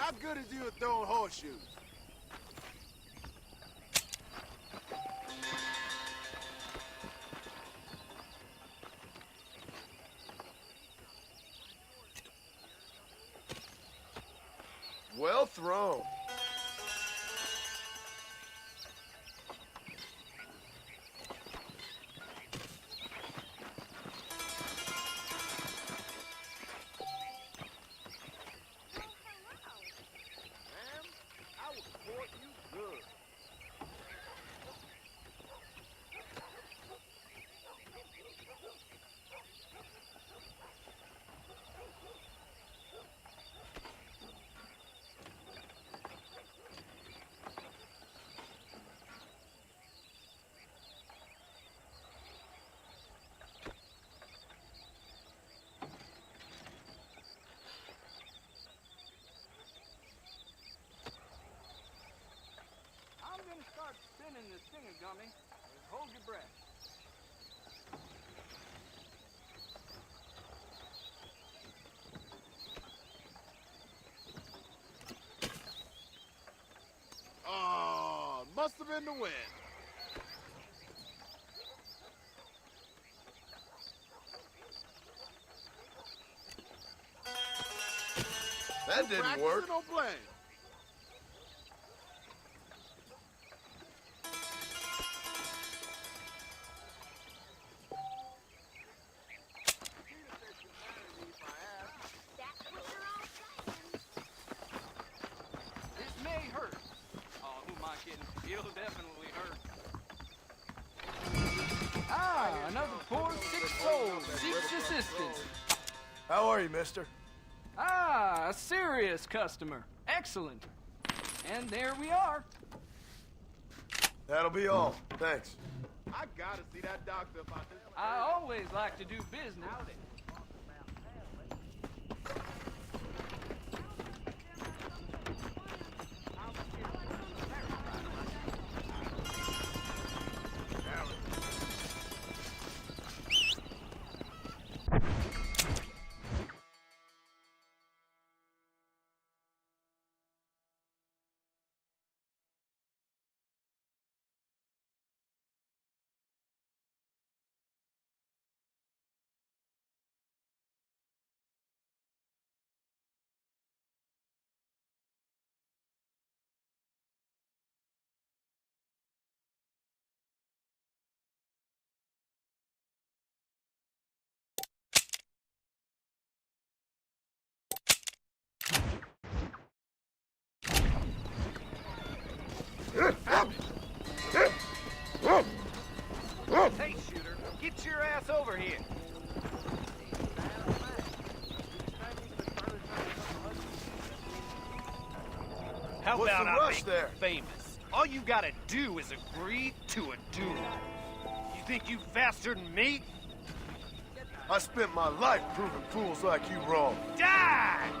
How good is you at throwing horseshoes? Well thrown. I'm gonna start spinning this thingagummy. Hold your breath. Oh, must have been the wind. That didn't work. No blame. This may hurt. Oh, who am I kidding? It'll definitely hurt. Ah, another poor sick soul seeks assistance. How are you, mister? Ah, a serious customer. Excellent. And there we are. That'll be all. Thanks. I gotta see that doctor about this. I always like to do business. Hey, shooter, get your ass over here. How What's about the I rush make there? you famous? All you gotta do is agree to a duel. You think you faster than me? I spent my life proving fools like you wrong. Die!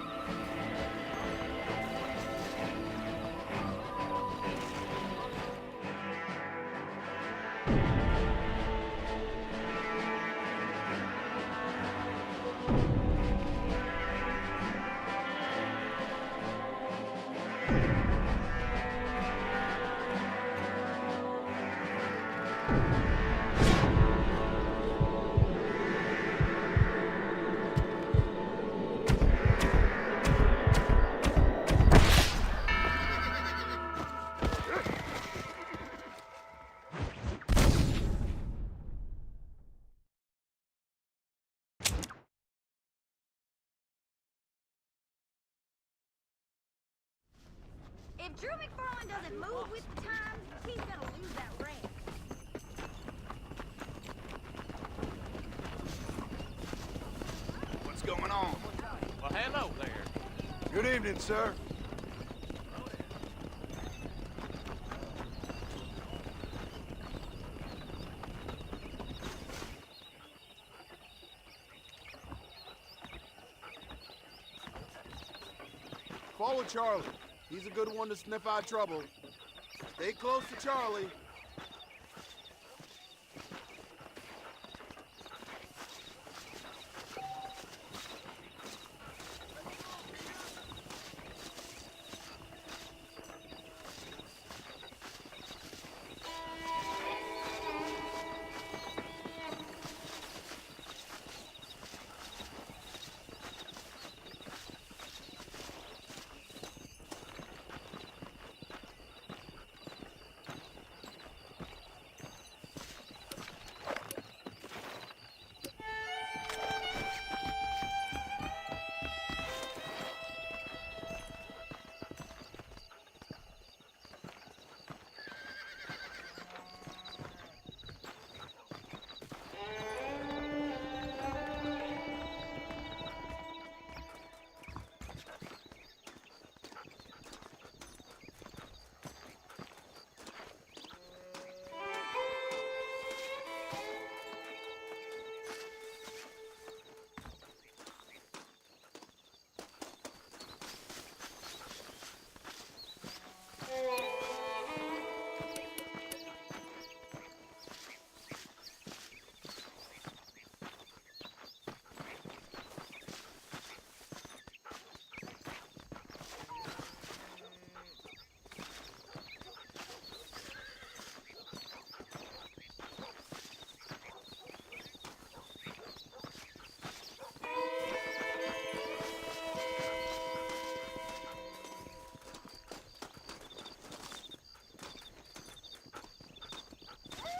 If Drew McFarlane doesn't move with the times, he's gonna lose that ranch. What's going on? Well, hello there. Good evening, sir. Follow Charlie. He's a good one to sniff out trouble. Stay close to Charlie.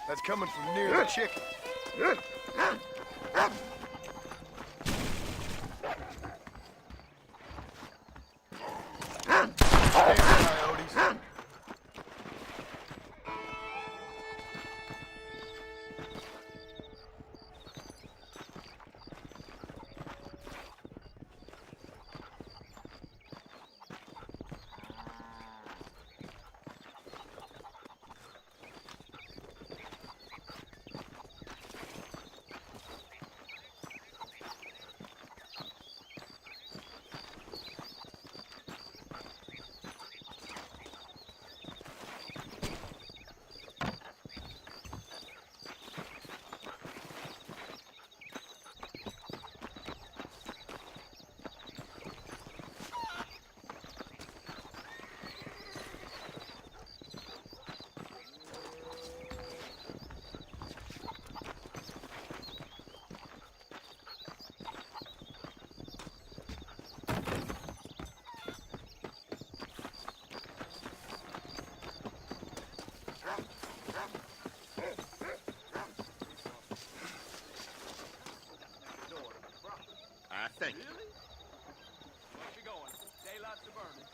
That's coming from near the chicken. Damn coyotes. Thank you. Where you going? Daylight's to burning.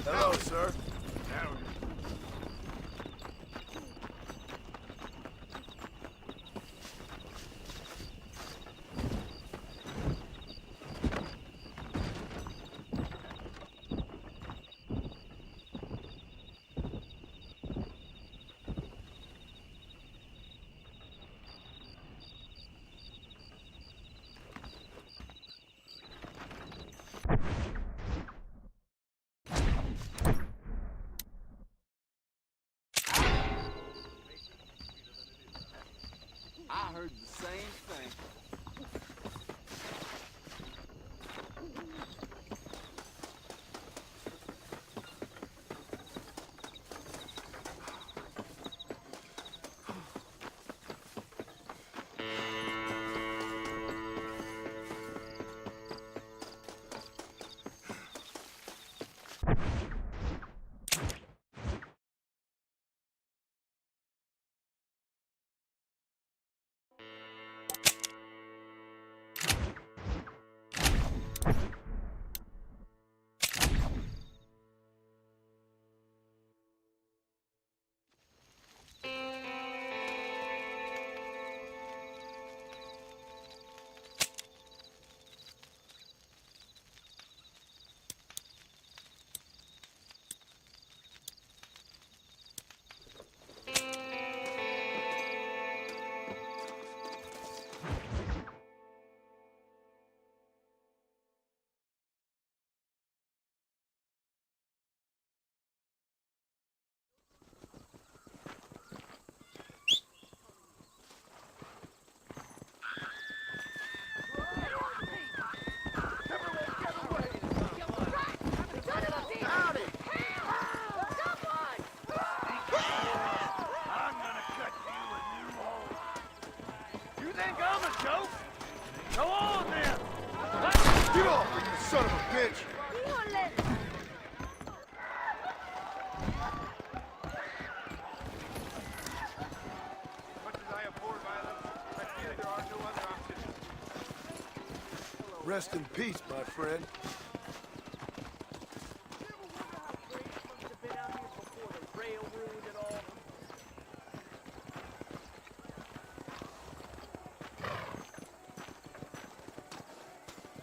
Hello, sir. I heard the same thing. Go on then! Get off me, you son of a bitch! Much as I abhor violence, I fear there are no other options. Rest in peace, my friend.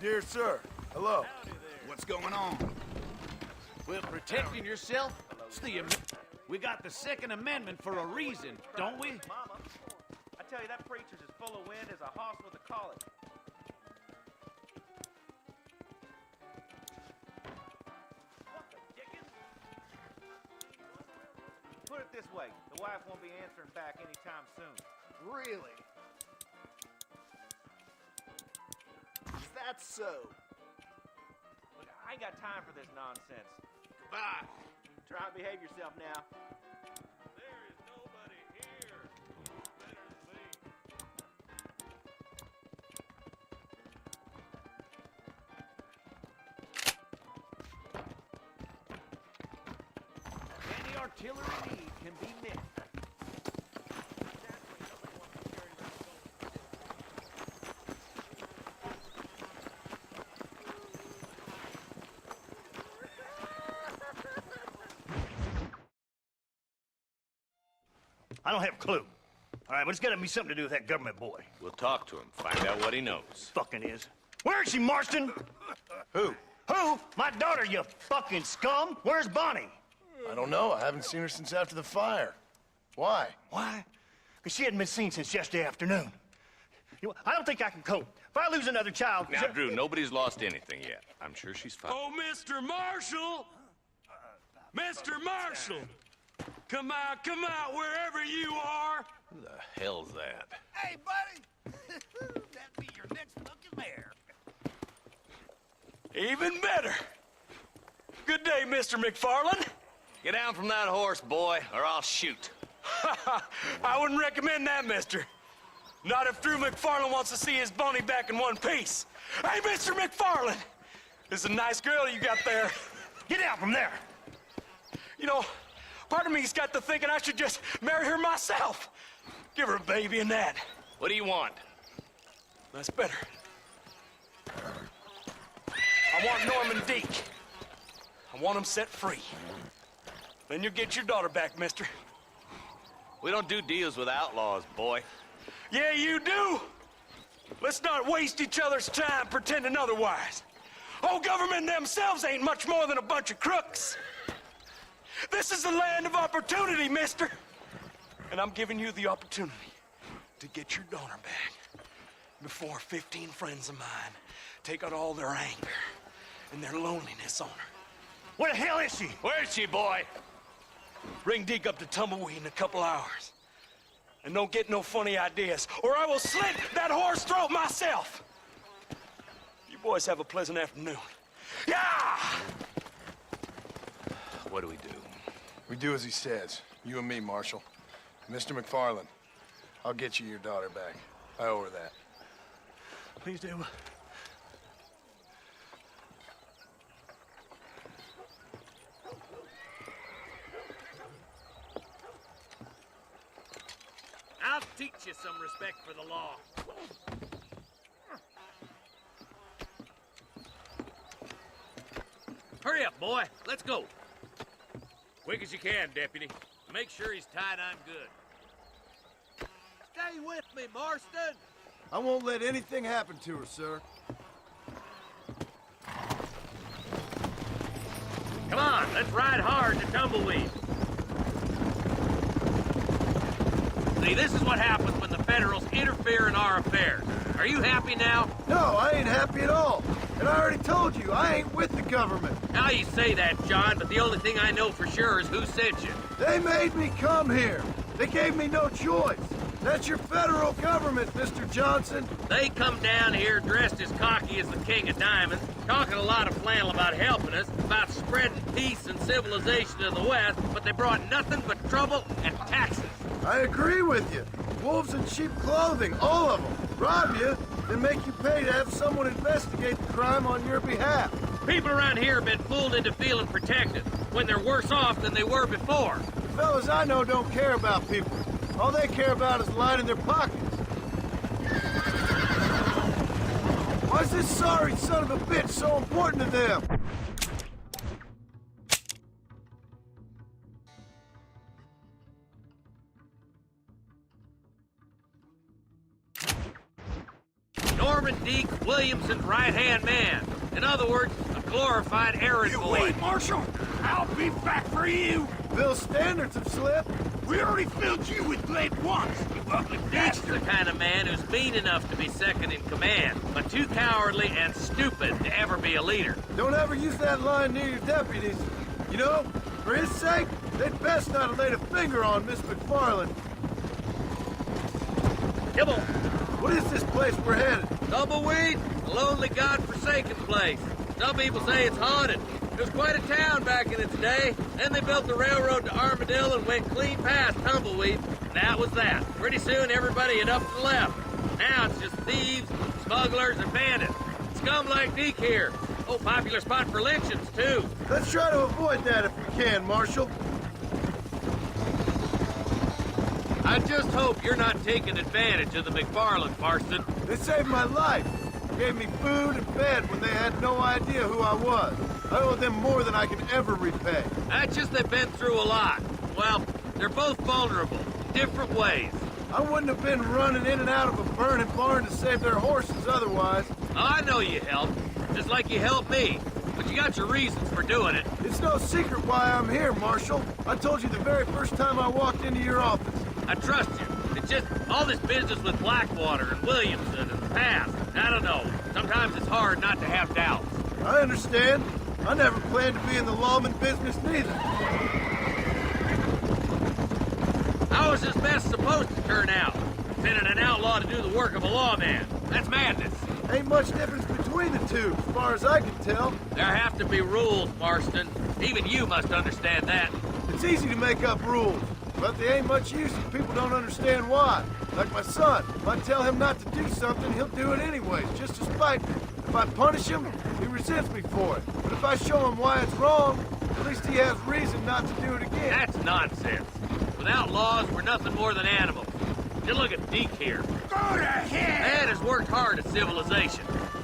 Dear sir, hello. What's going on? Well, protecting yourself, it's we got the Second Amendment for a reason, don't we? Mama, I tell you, that preacher's as full of wind as a hoss with a collar. What the dickens? Put it this way, the wife won't be answering back anytime soon. Really? Is that so? Look, I ain't got time for this nonsense. Goodbye. Try and behave yourself now. There is nobody here better than me. Any artillery need can be met. I don't have a clue. All right, but it's gotta be something to do with that government boy. We'll talk to him, find out what he knows. Fucking is. Where is she, Marston? Who? Who? My daughter, you fucking scum! Where's Bonnie? I don't know. I haven't seen her since after the fire. Why? Why? Because she hadn't been seen since yesterday afternoon. You know, I don't think I can cope. If I lose another child... Now, Drew, nobody's lost anything yet. I'm sure she's fine. Oh, Mr. Marshall! Mr. Marshall! Come out, wherever you are! Who the hell's that? Hey, buddy! That'd be your next fucking mayor. Even better! Good day, Mr. McFarland. Get down from that horse, boy, or I'll shoot. I wouldn't recommend that, mister. Not if Drew McFarland wants to see his Bonnie back in one piece. Hey, Mr. McFarland! This is a nice girl you got there. Get out from there! You know, part of me's got to thinking I should just marry her myself. Give her a baby and that. What do you want? That's better. I want Norman Deek. I want him set free. Then you'll get your daughter back, mister. We don't do deals with outlaws, boy. Yeah, you do. Let's not waste each other's time pretending otherwise. Oh, government themselves ain't much more than a bunch of crooks. This is the land of opportunity, mister. And I'm giving you the opportunity to get your daughter back before 15 friends of mine take out all their anger and their loneliness on her. Where the hell is she? Where is she, boy? Bring Deke up to Tumbleweed in a couple hours. And don't get no funny ideas, or I will slit that horse throat myself. You boys have a pleasant afternoon. Yeah! What do we do? We do as he says. You and me, Marshal. Mr. McFarland, I'll get you your daughter back. I owe her that. Please do. I'll teach you some respect for the law. Hurry up, boy. Let's go. Quick as you can, Deputy. Make sure he's tied on good. Stay with me, Marston! I won't let anything happen to her, sir. Come on, let's ride hard to Tumbleweed. See, this is what happens when the Federals interfere in our affairs. Are you happy now? No, I ain't happy at all. And I already told you, I ain't with the government. Now you say that, John, but the only thing I know for sure is who sent you. They made me come here. They gave me no choice. That's your federal government, Mr. Johnson. They come down here dressed as cocky as the King of Diamonds, talking a lot of flannel about helping us, about spreading peace and civilization in the West, but they brought nothing but trouble and taxes. I agree with you. Wolves in cheap clothing, all of them. Rob you, then make you pay to have someone investigate the crime on your behalf. People around here have been fooled into feeling protected, when they're worse off than they were before. The fellas I know don't care about people. All they care about is lining their pockets. Why's this sorry son of a bitch so important to them? Norman Sherman Deke Williamson's right-hand man. In other words, a glorified errand You boy. wait, Marshal. I'll be back for you. Bill's standards have slipped. We already filled you with lead once, you ugly Deke's the bastard. kind of man who's mean enough to be second in command, but too cowardly and stupid to ever be a leader. Don't ever use that line near your deputies. You know, for his sake, they'd best not have laid a finger on Miss McFarland. Kibble, What is this place we're headed? Tumbleweed, a lonely, god-forsaken place. Some people say it's haunted. It was quite a town back in its day. Then they built the railroad to Armadillo and went clean past Tumbleweed. And that was that. Pretty soon, everybody had up and left. Now it's just thieves, smugglers, and bandits. Scum like Deke here. Oh, popular spot for lynchings, too. Let's try to avoid that if we can, Marshal. I just hope you're not taking advantage of the McFarland, Marston. They saved my life. Gave me food and bed when they had no idea who I was. I owe them more than I can ever repay. That's just they've been through a lot. Well, they're both vulnerable, different ways. I wouldn't have been running in and out of a burning barn to save their horses otherwise. I know you helped, just like you helped me. But you got your reasons for doing it. It's no secret why I'm here, Marshal. I told you the very first time I walked into your office. I trust you. It's just all this business with Blackwater and Williamson and the past. I don't know. Sometimes it's hard not to have doubts. I understand. I never planned to be in the lawman business neither. How is this mess supposed to turn out? Sending an outlaw to do the work of a lawman. That's madness. Ain't much difference between the two, as far as I can tell. There have to be rules, Marston. Even you must understand that. It's easy to make up rules, but they ain't much use if people don't understand why. Like my son. If I tell him not to do something, he'll do it anyways, just to spite me. If I punish him, he resents me for it. But if I show him why it's wrong, at least he has reason not to do it again. That's nonsense. Without laws, we're nothing more than animals. Just look at Deke here. Go to hell. Man has worked hard at civilization.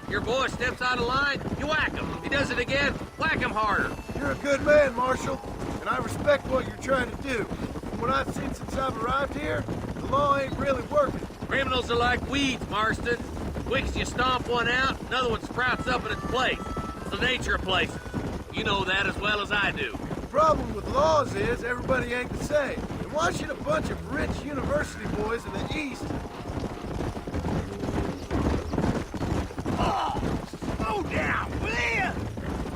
Your boy steps out of line, you whack him. He does it again, whack him harder. You're a good man, Marshal, and I respect what you're trying to do. From what I've seen since I've arrived here, the law ain't really working. Criminals are like weeds, Marston. Quick as you stomp one out, another one sprouts up in its place. It's the nature of places. You know that as well as I do. The problem with laws is everybody ain't the same. And why should a bunch of rich university boys in the East... Oh, slow down, will you?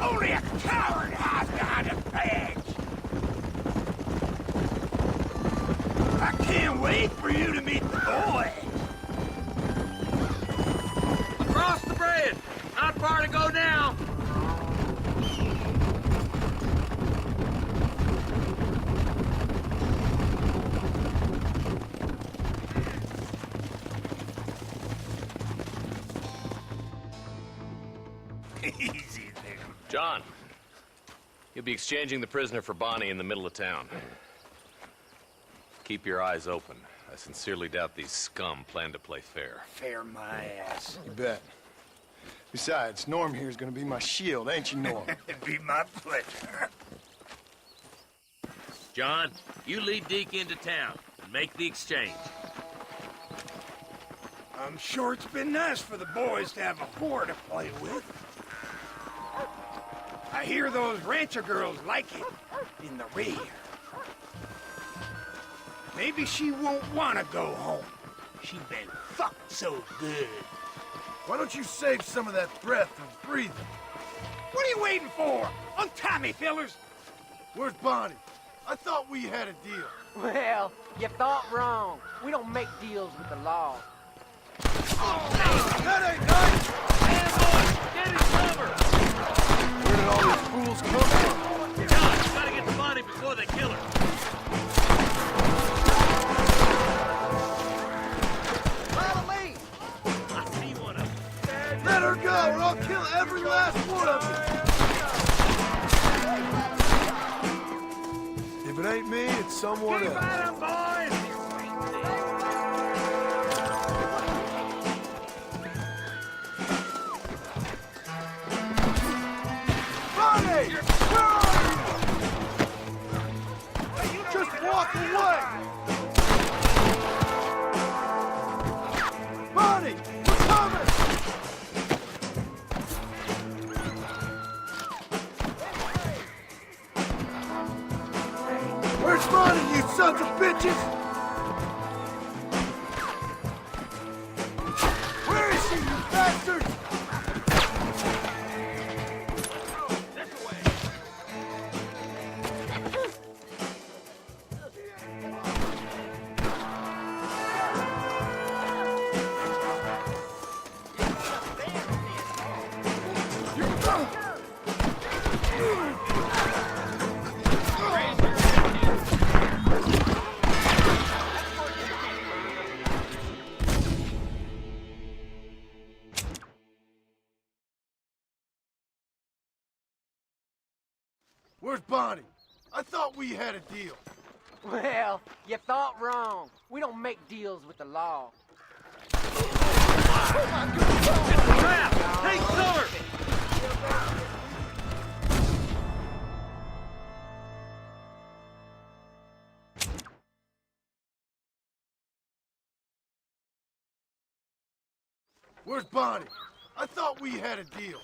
Only a coward hides behind a badge. I can't wait for you to meet the boys. Across the bridge! Not far to go now! Easy there. John, you'll be exchanging the prisoner for Bonnie in the middle of town. Keep your eyes open. I sincerely doubt these scum plan to play fair. Fair my ass. You bet. Besides, Norm here's gonna be my shield, ain't you, Norm? It'd be my pleasure. John, you lead Deke into town and make the exchange. I'm sure it's been nice for the boys to have a whore to play with. I hear those rancher girls like it in the rear. Maybe she won't want to go home. She's been fucked so good. Why don't you save some of that breath and breathing? What are you waiting for? Untie me, fellers. Where's Bonnie? I thought we had a deal. Well, you thought wrong. We don't make deals with the law. That ain't nice! Get his cover! Where did all these fools come from? John, you gotta get the body before they kill her. Follow me! I see one of them. Let her go, or I'll kill every last one of you! If it ain't me, it's someone else. At 'em, boys! Bonnie! Where are you? Just walk away! Bonnie! We're coming! Where's Bonnie, you sons of bitches? Where is she, you bastards? Where's Bonnie? I thought we had a deal. Well, you thought wrong. We don't make deals with the law. Trap! Take cover! Where's Bonnie? I thought we had a deal.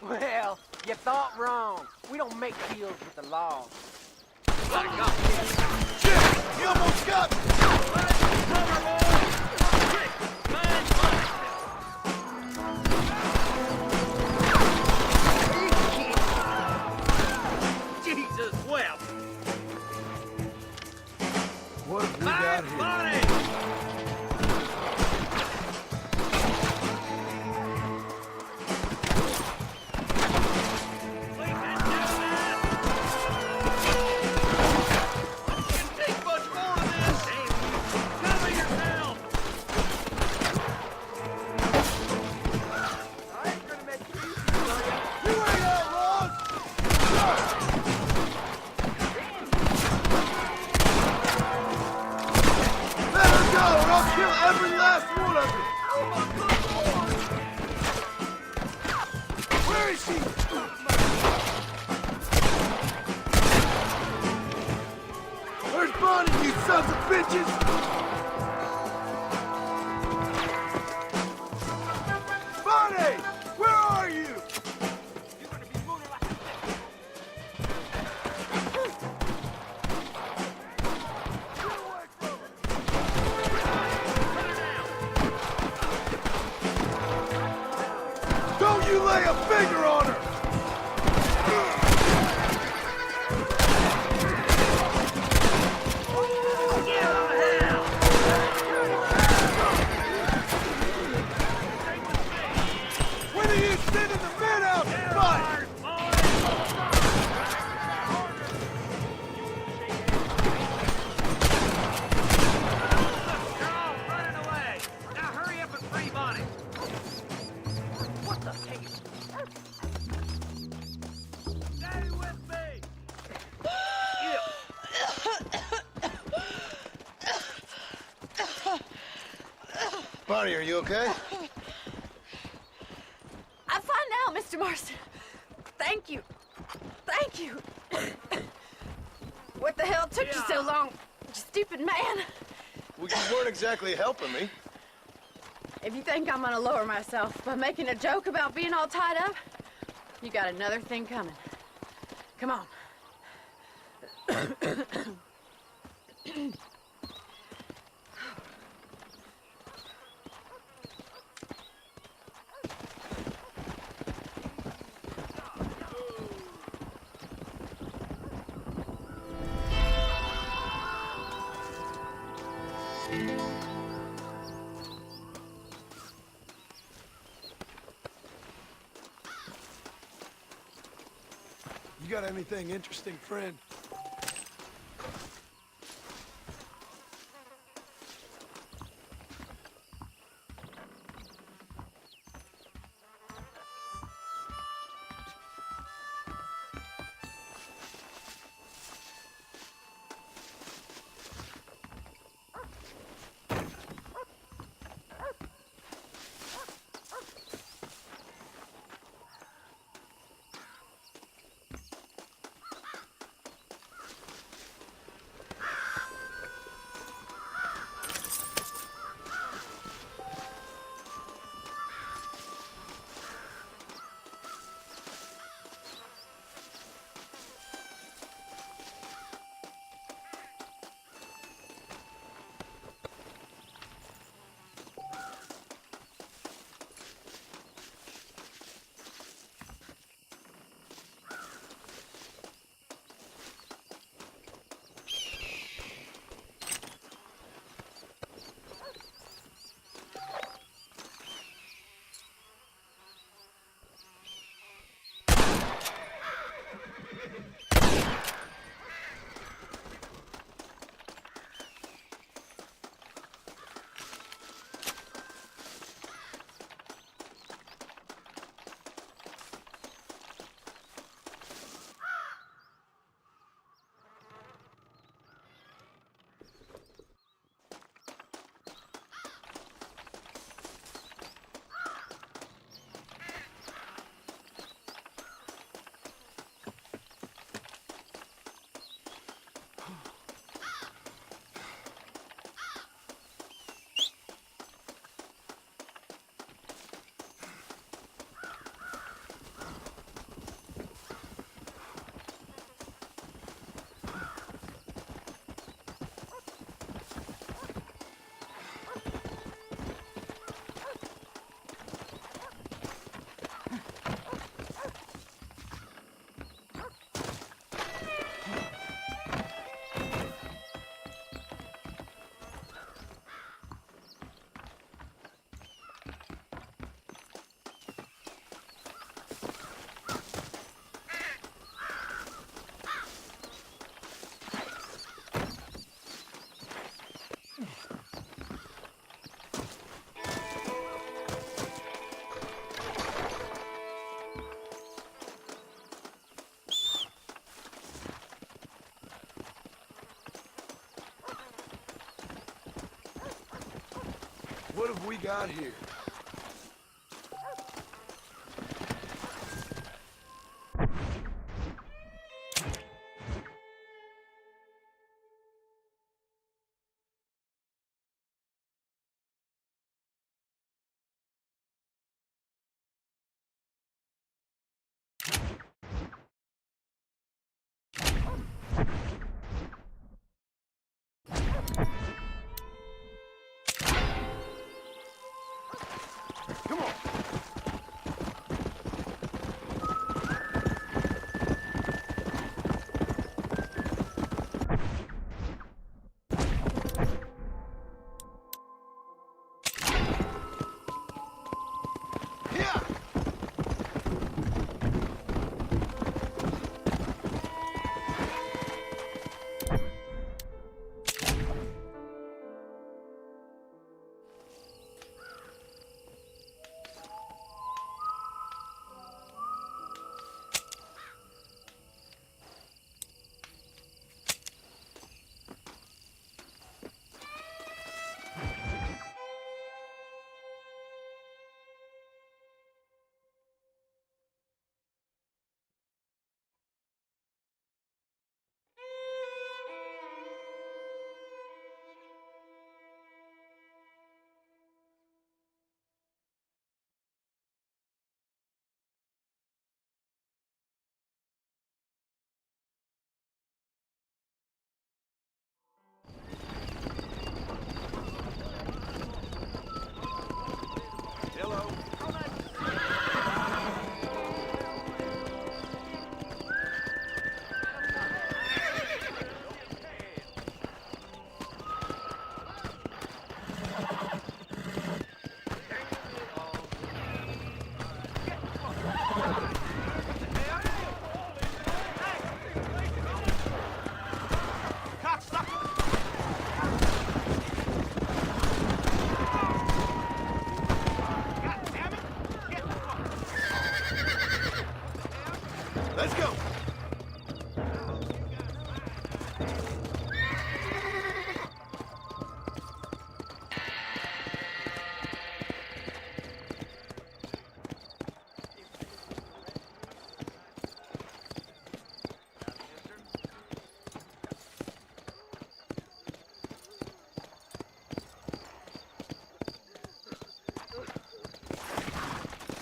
Well, you thought wrong. We don't make deals with the law. Shit! He almost got me! Jesus wept! What have we got here? Bonnie! You ain't outlaws! Let her go, or I'll kill every last one of you! Where is she? Where's Bonnie, you sons of bitches? Bonnie! Where are you? Don't you lay a finger on her! When are you sending the men out to fight? Bonnie, are you okay? I'm fine now, Mr. Marston. Thank you. Thank you. What the hell took you so long, you stupid man? Well, you weren't exactly helping me. If you think I'm gonna lower myself by making a joke about being all tied up, you got another thing coming. Come on. You got anything interesting, friend? what have we got here? Come on. Yeah. Hello. Let's go.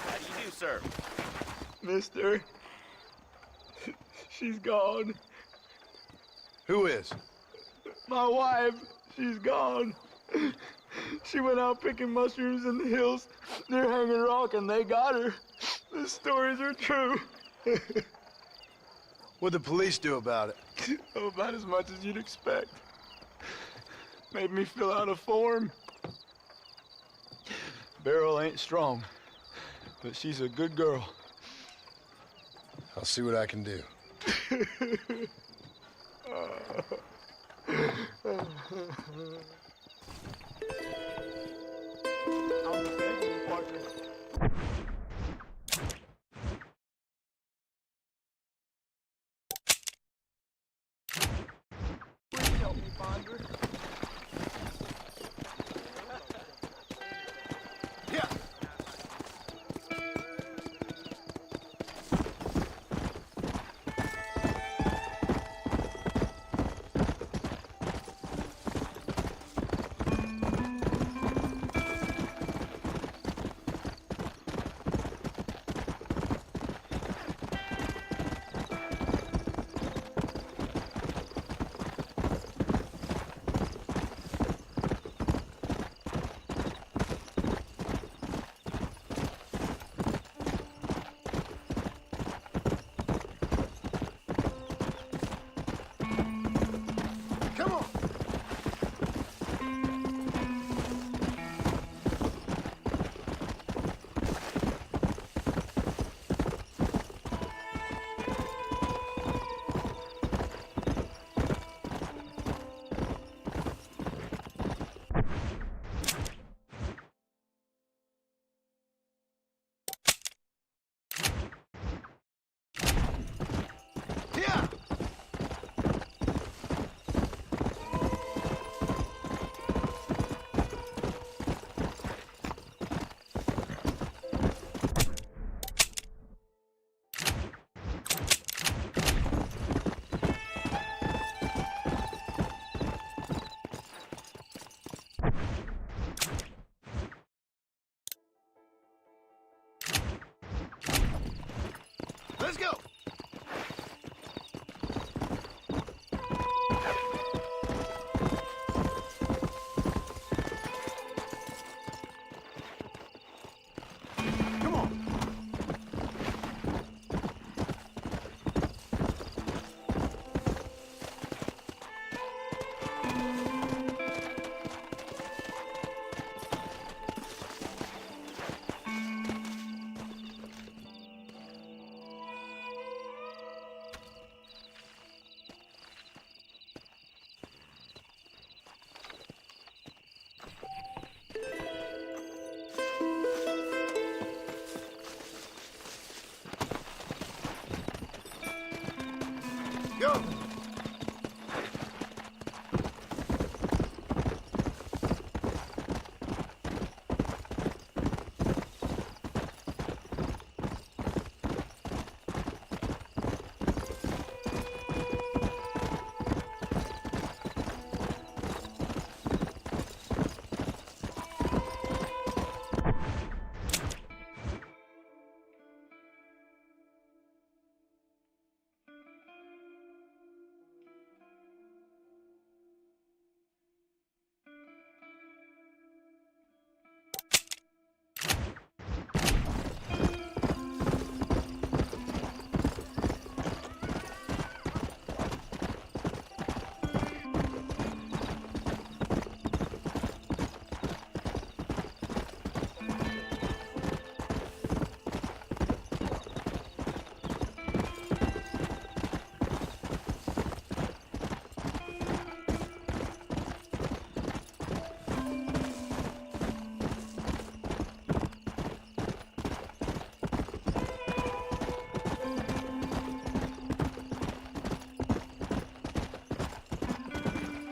How do you do, sir? Mister, she's gone. Who is? My wife. She's gone. She went out picking mushrooms in the hills near Hanging Rock, and they got her. The stories are true. What'd the police do about it? Oh, about as much as you'd expect. Made me fill out a form. Beryl ain't strong, but she's a good girl. I'll see what I can do. I'm begging you, partner. Please help me find her. Yeah. Let's go. Come on. Go.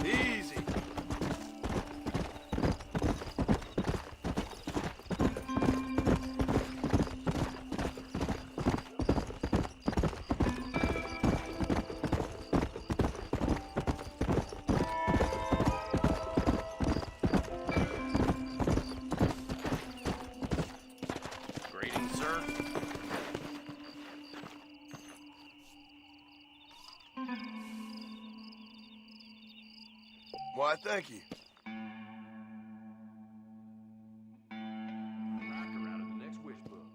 Easy. Greetings, sir. Why, thank you. Rocker out of the next wish book.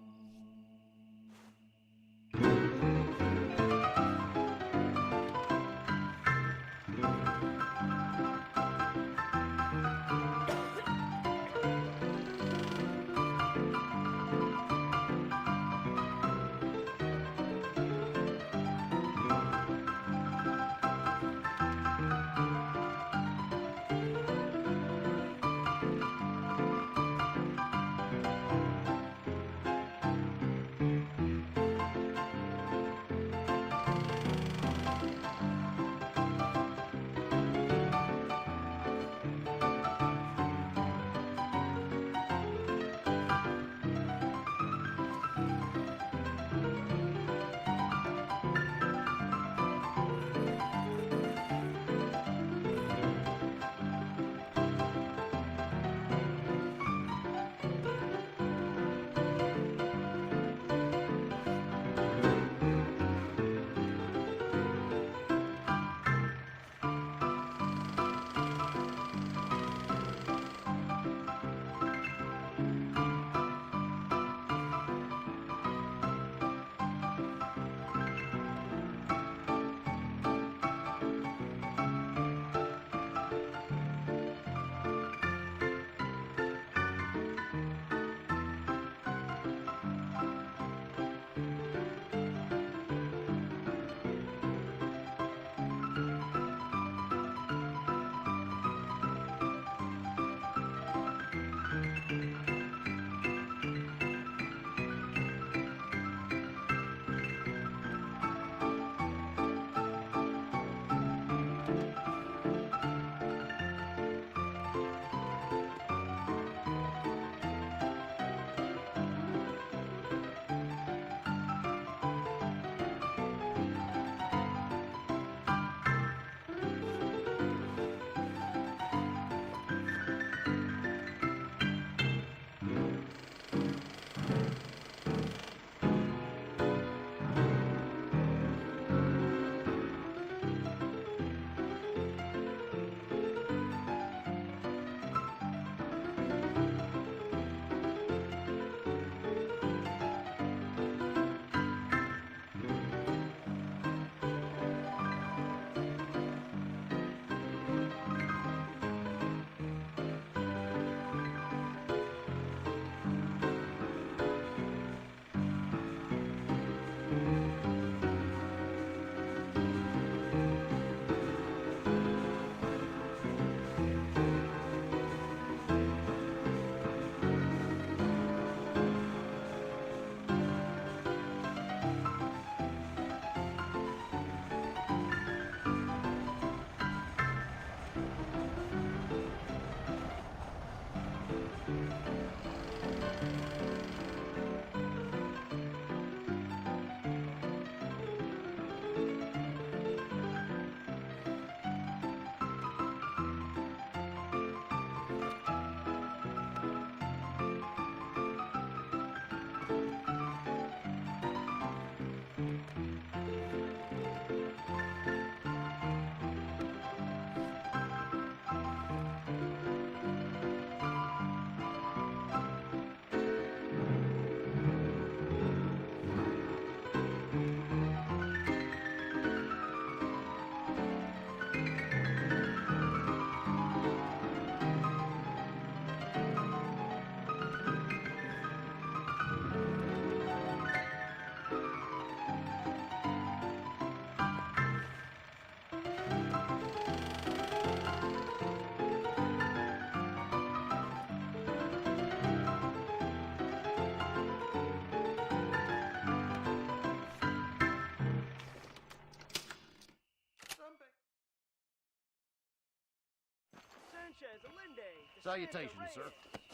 Sanchez, Allende, Salutations, sir.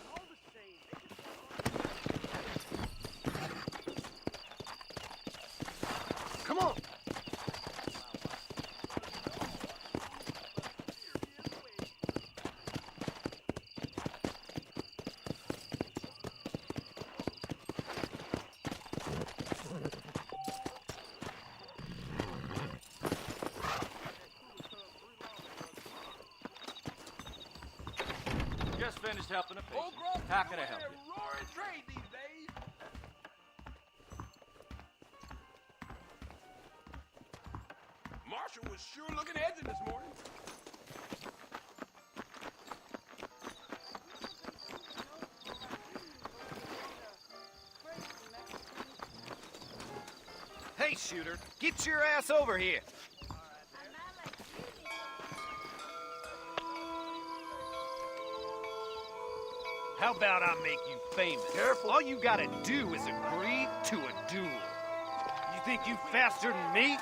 all the same. Come on! Just finished helping a patient. How can I help you? Roaring trade these days. Marshall was sure looking edgy this morning. Hey, shooter, get your ass over here. How about I make you famous? Careful. All you gotta do is agree to a duel. You think you faster than me?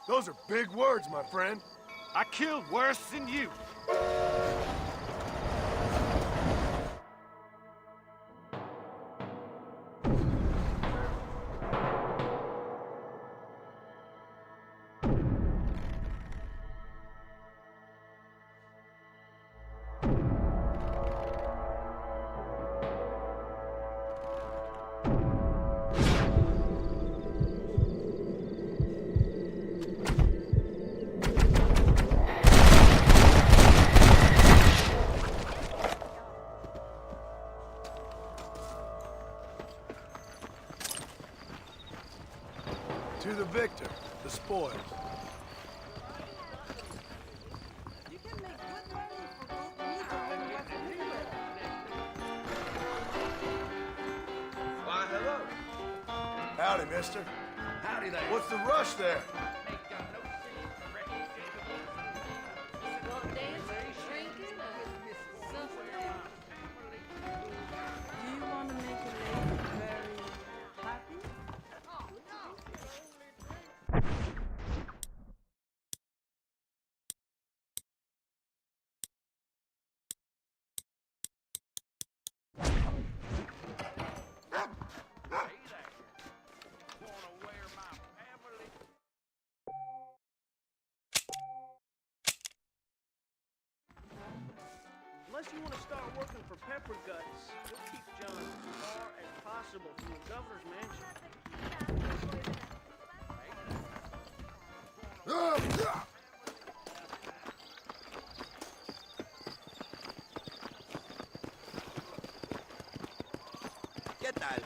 Those are big words, my friend. I killed worse than you. To the victor, the spoils. You can make good money for both me and West England. Why, hello. Howdy, mister. Howdy there. What's the rush there? Do you want to make a lady very happy? Unless you want to start working for Pepper Guts, you'll keep John as far as possible from the governor's mansion. ¿Qué tal?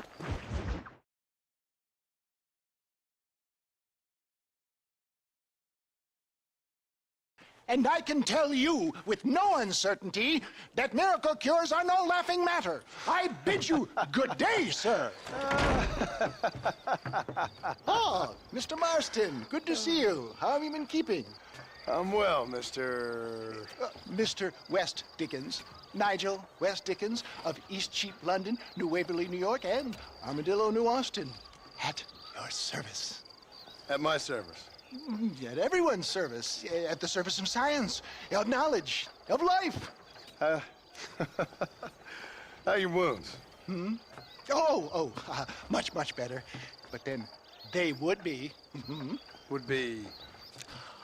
And I can tell you with no uncertainty that miracle cures are no laughing matter. I bid you good day, sir. Oh, Mr. Marston, good to see you. How have you been keeping? I'm well, Mr. Mr. West Dickens, Nigel West Dickens of East Cheap, London, New Waverly, New York, and Armadillo, New Austin. At your service. At my service. At everyone's service. At the service of science, of knowledge, of life. How are your wounds? Much, much better. But then they would be. Would be...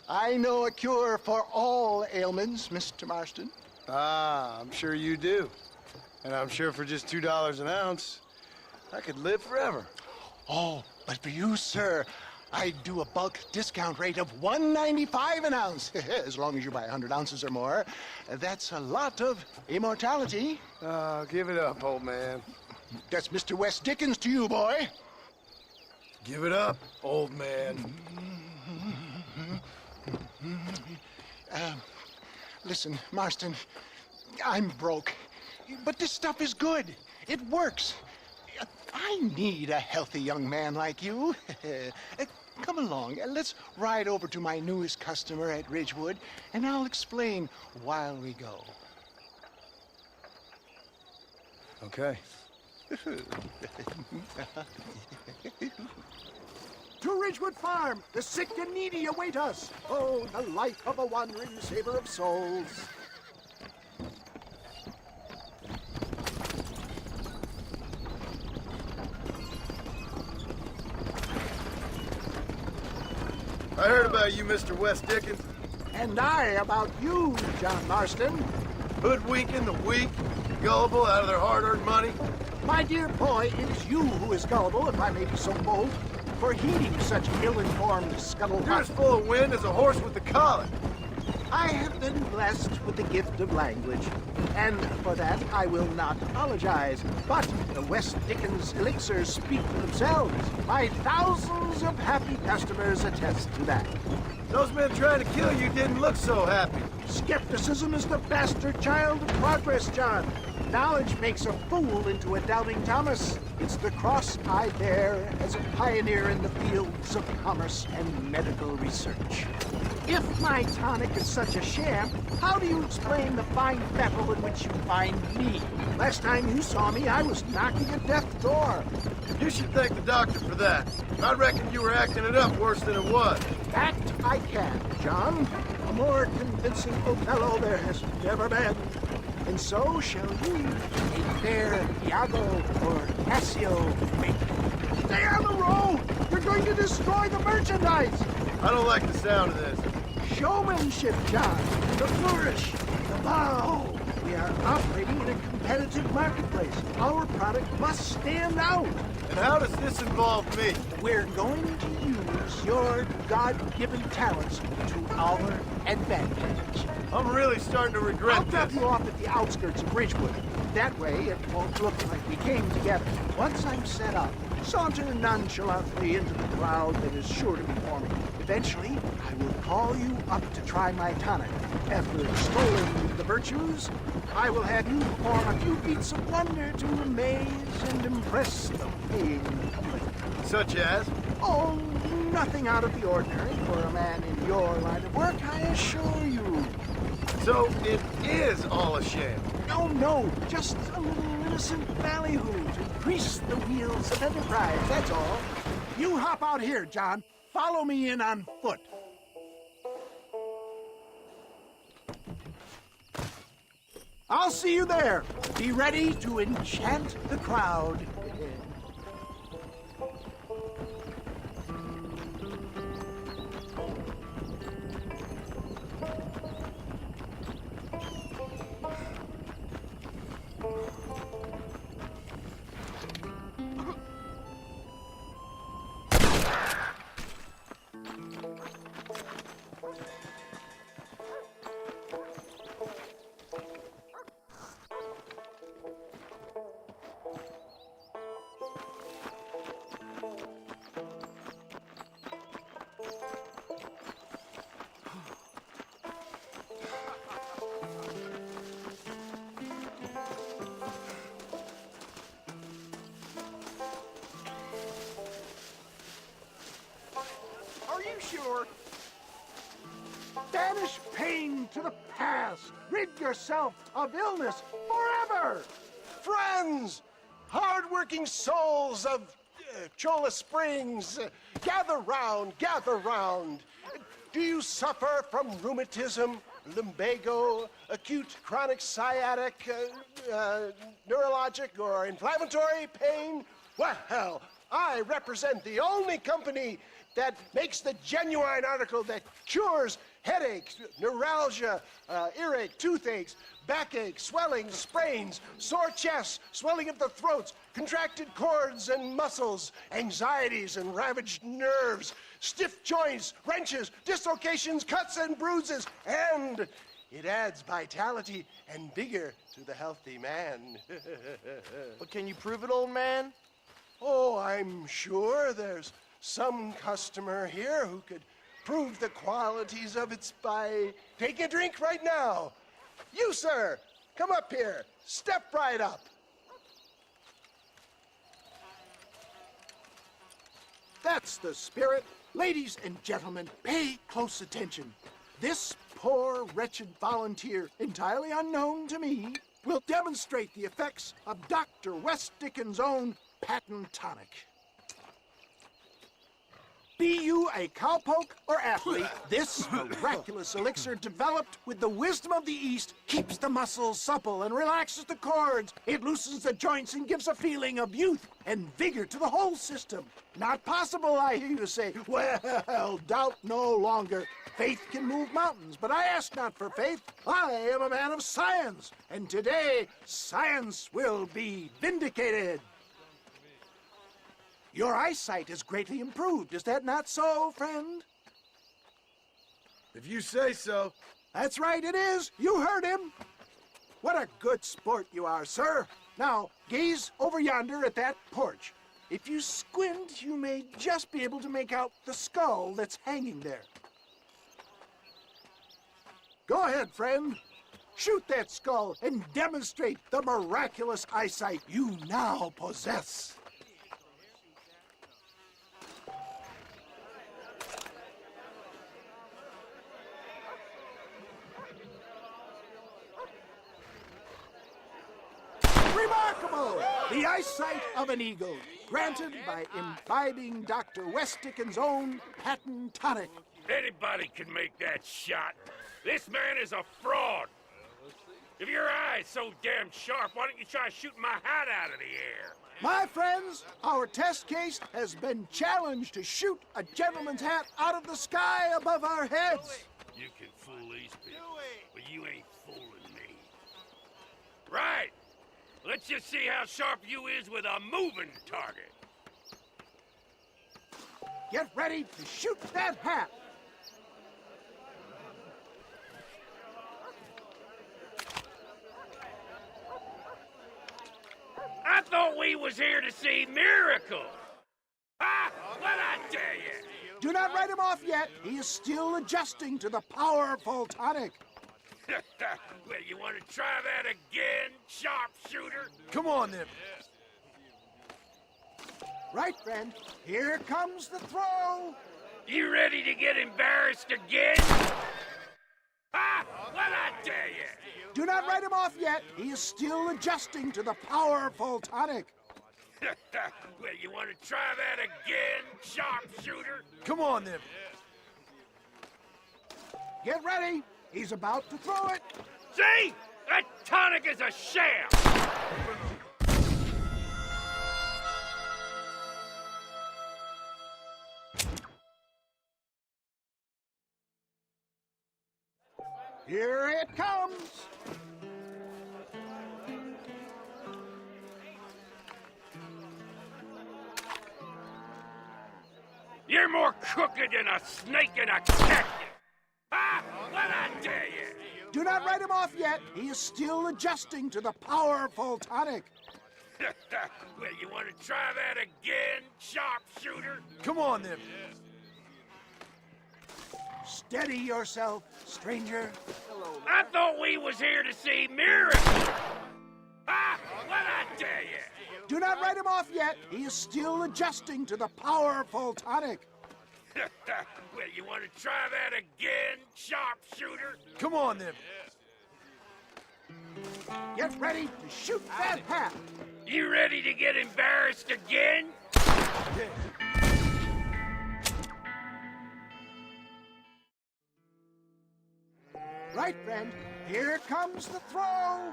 I know a cure for all ailments, Mr. Marston. Ah, I'm sure you do. And I'm sure for just $2 an ounce, I could live forever. Oh, but for you, sir, I'd do a bulk discount rate of $1.95 an ounce, as long as you buy 100 ounces or more. That's a lot of immortality. Give it up, old man. That's Mr. West Dickens to you, boy. Give it up, old man. Listen, Marston, I'm broke, but this stuff is good. It works. I need a healthy young man like you. Come along, let's ride over to my newest customer at Ridgewood, and I'll explain while we go. Okay. To Ridgewood Farm! The sick and needy await us! Oh, the life of a wandering saver of souls! I heard about you, Mr. West Dickens. And I about you, John Marston. Hoodwinking the weak, gullible out of their hard-earned money. My dear boy, it is you who is gullible, if I may be so bold, for heeding such ill-informed scuttlebutt. You're as full of wind as a horse with the colic. I have been blessed with the gift of language, and for that I will not apologize. But the West Dickens elixirs speak for themselves. My thousands of happy customers attest to that. Those men trying to kill you didn't look so happy. Skepticism is the bastard child of progress, John. Knowledge makes a fool into a doubting Thomas. It's the cross I bear as a pioneer in the fields of commerce and medical research. If my tonic is such a sham, how do you explain the fine fettle in which you find me? Last time you saw me, I was knocking at death's door. You should thank the doctor for that. I reckon you were acting it up worse than it was. Act I can, John. A more convincing Othello there has never been. And so shall you, a fair Iago or Cassio, make. Stay on the road! You're going to destroy the merchandise! I don't like the sound of this. Showmanship, John. The flourish. The bow. We are operating in a competitive marketplace. Our product must stand out. And how does this involve me? We're going to use your God-given talents to our advantage. I'm really starting to regret I'll drop this. you off at the outskirts of Ridgewood. That way, it won't look like we came together. Once I'm set up, saunter nonchalantly into the crowd that is sure to be forming. Eventually, I will call you up to try my tonic. After extolling the virtues, I will have you perform a few feats of wonder to amaze and impress the paying public. Such as? Oh, nothing out of the ordinary for a man in your line of work, I assure you. So it is all a sham? No, just a little innocent ballyhoo to grease the wheels of enterprise, that's all. You hop out here, John. Follow me in on foot. I'll see you there. Be ready to enchant the crowd. Are you sure? Banish pain to the past. Rid yourself of illness forever. Friends, hard-working souls of Cholla Springs, gather round, gather round. Do you suffer from rheumatism, lumbago, acute chronic sciatic, neurologic, or inflammatory pain? Well, I represent the only company that makes the genuine article that cures headaches, neuralgia, earache, toothaches, backache, swelling, sprains, sore chests, swelling of the throats, contracted cords and muscles, anxieties and ravaged nerves, stiff joints, wrenches, dislocations, cuts and bruises, and it adds vitality and vigor to the healthy man. But can you prove it, old man? Oh, I'm sure there's some customer here who could prove the qualities of it by taking a drink right now. You, sir, come up here. Step right up. That's the spirit. Ladies and gentlemen, pay close attention. This poor, wretched volunteer, entirely unknown to me, will demonstrate the effects of Dr. West Dickens' own patent tonic. Be you a cowpoke or athlete, this miraculous elixir developed with the wisdom of the East keeps the muscles supple and relaxes the cords. It loosens the joints and gives a feeling of youth and vigor to the whole system. Not possible, I hear you say. Well, doubt no longer. Faith can move mountains, but I ask not for faith. I am a man of science, and today science will be vindicated. Your eyesight is greatly improved. Is that not so, friend? If you say so. That's right, it is. You heard him. What a good sport you are, sir. Now, gaze over yonder at that porch. If you squint, you may just be able to make out the skull that's hanging there. Go ahead, friend. Shoot that skull and demonstrate the miraculous eyesight you now possess. Remarkable! The eyesight of an eagle, granted by imbibing Dr. Westicken's own patent tonic. Anybody can make that shot. This man is a fraud. If your eye's so damn sharp, why don't you try shooting my hat out of the air? My friends, our test case has been challenged to shoot a gentleman's hat out of the sky above our heads. You can fool these people, but you ain't fooling me. Right. Let's just see how sharp you is with a moving target. Get ready to shoot that hat. I thought we was here to see miracles. Ah, what'd I tell you? Do not write him off yet. He is still adjusting to the powerful tonic. Well, you want to try that again, sharpshooter? Come on, then. Right, friend. Here comes the throw. You ready to get embarrassed again? Ah, what'd I tell you? Do not write him off yet. He is still adjusting to the powerful tonic. Well, you want to try that again, sharpshooter? Come on, then. Get ready. He's about to throw it. See? That tonic is a sham! Here it comes. You're more crooked than a snake in a cactus. Ah, what'd I tell you? Do not write him off yet. He is still adjusting to the powerful tonic. Well, you want to try that again, sharpshooter? Come on, then. Steady yourself, stranger. I thought we was here to see miracles. Ah, what'd I tell you? Do not write him off yet. He is still adjusting to the powerful tonic. Well, you want to try that again, sharpshooter? Come on, then. Get ready to shoot that hat. You ready to get embarrassed again? Right, friend. Here comes the throw.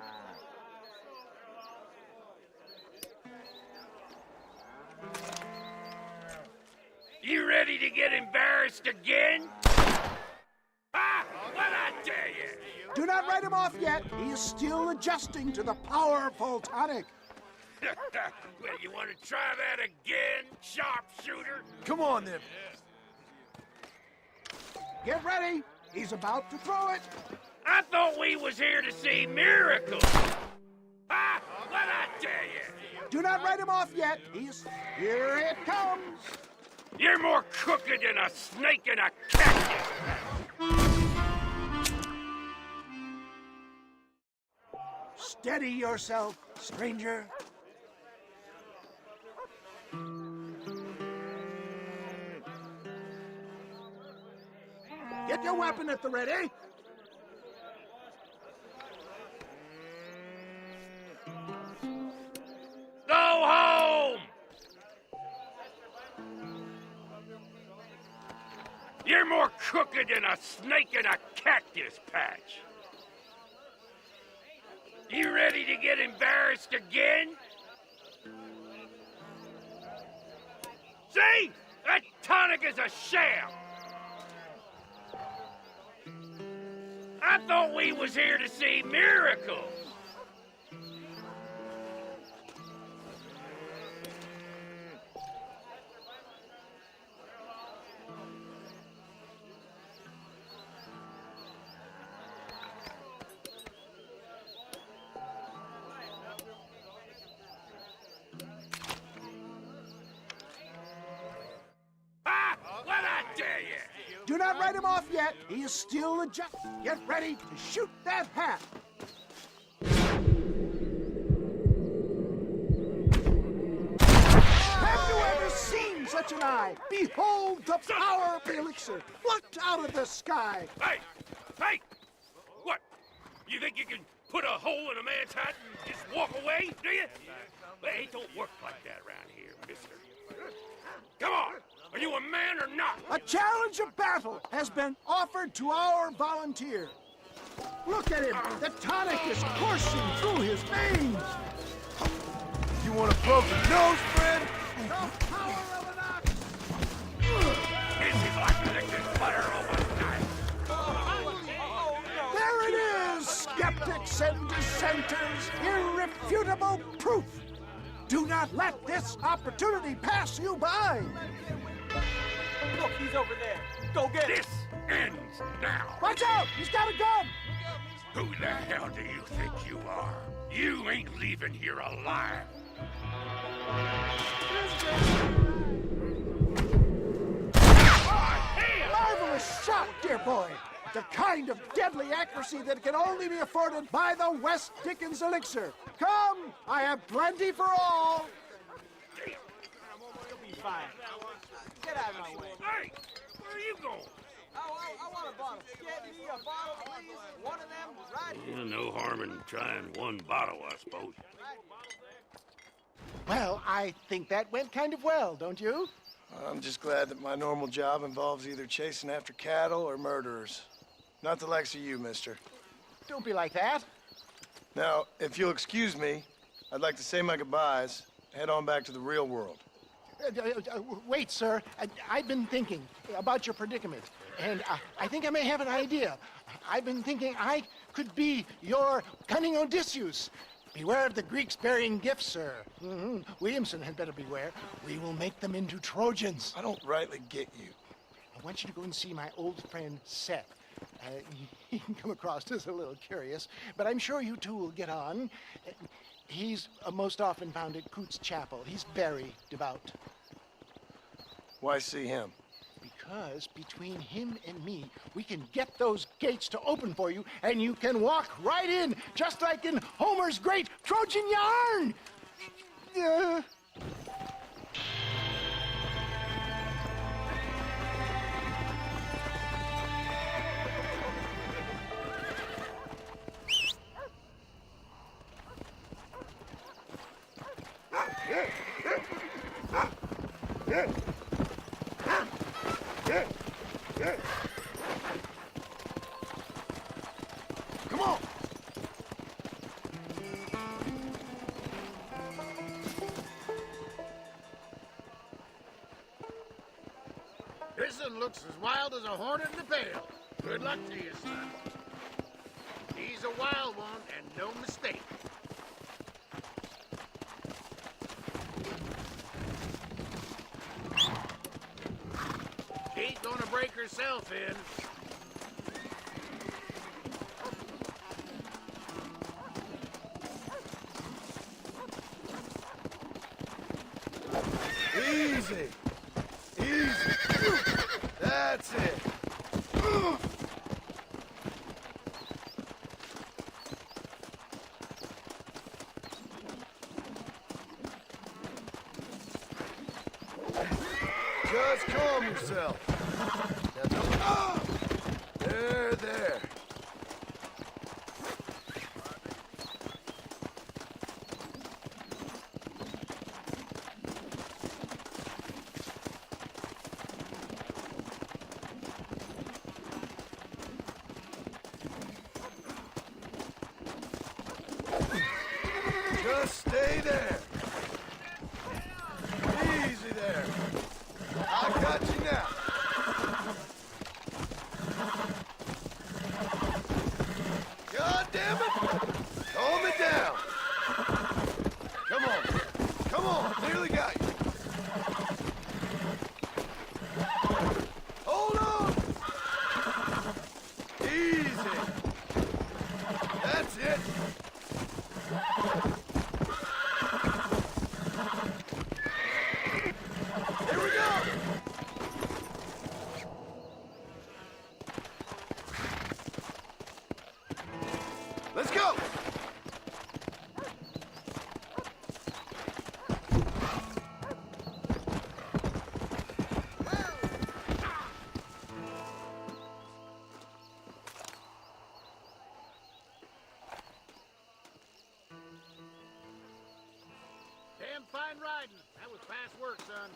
You ready to get embarrassed again? Ah, what'd I tell you? Do not write him off yet. He is still adjusting to the powerful tonic. Well, you want to try that again, sharpshooter? Come on, then. Get ready. He's about to throw it. I thought we was here to see miracles. Ah, what'd I tell you? Do not write him off yet. Here it comes. You're more crooked than a snake in a cactus. Steady yourself, stranger. Get your weapon at the ready. Go home! more crooked than a snake in a cactus patch. You ready to get embarrassed again? See? That tonic is a sham. I thought we was here to see miracles. Do not write him off yet. He is still a judge. Get ready to shoot that hat. Have you ever seen such an eye? Behold the power of the elixir, plucked out of the sky. Hey! Hey! What? You think you can put a hole in a man's hat and just walk away, do you? Hey, it don't work like that around here, mister. Come on! Are you a man or not? A challenge of battle has been offered to our volunteer. Look at him. The tonic is coursing through his veins. You want a broken nose, friend? The power of an ox. This is like licking butter over knife. There it is, skeptics and dissenters. Irrefutable proof. Do not let this opportunity pass you by. Look, he's over there. Go get him. This ends now. Watch out! He's got a gun! Who the hell do you think you are? You ain't leaving here alive. Marvelous shot, dear boy. The kind of deadly accuracy that can only be afforded by the West Dickens elixir. Come, I have plenty for all. You'll be fine. Get out of my way. Hey, where are you going? I want a bottle. Get me a bottle, please. One of them right here. No harm in trying one bottle, I suppose. Well, I think that went kind of well, don't you? I'm just glad that my normal job involves either chasing after cattle or murderers. Not the likes of you, mister. Don't be like that. Now, if you'll excuse me, I'd like to say my goodbyes, head on back to the real world. Wait, sir. I've been thinking about your predicament, and I think I may have an idea. I've been thinking I could be your cunning Odysseus. Beware of the Greeks bearing gifts, sir. Williamson had better beware. We will make them into Trojans. I don't rightly get you. I want you to go and see my old friend Seth. He can come across as a little curious, but I'm sure you two will get on. He's most often found at Coots Chapel. He's very devout. Why see him? Because between him and me, we can get those gates to open for you, and you can walk right in, just like in Homer's great Trojan yarn! Come on! This one looks as wild as a hornet in the pail. Good luck to you, son. He's a wild one, and no mistake. Ain't gonna break herself in. Easy. Easy. That's it. Just calm yourself. There, there. Just stay there. Easy there. I got you now. God damn it! Calm it down. Come on. Come on. Nearly got you. Hold on. Easy. That's it. Here we go. Let's go. Damn fine riding. That was fast work, son.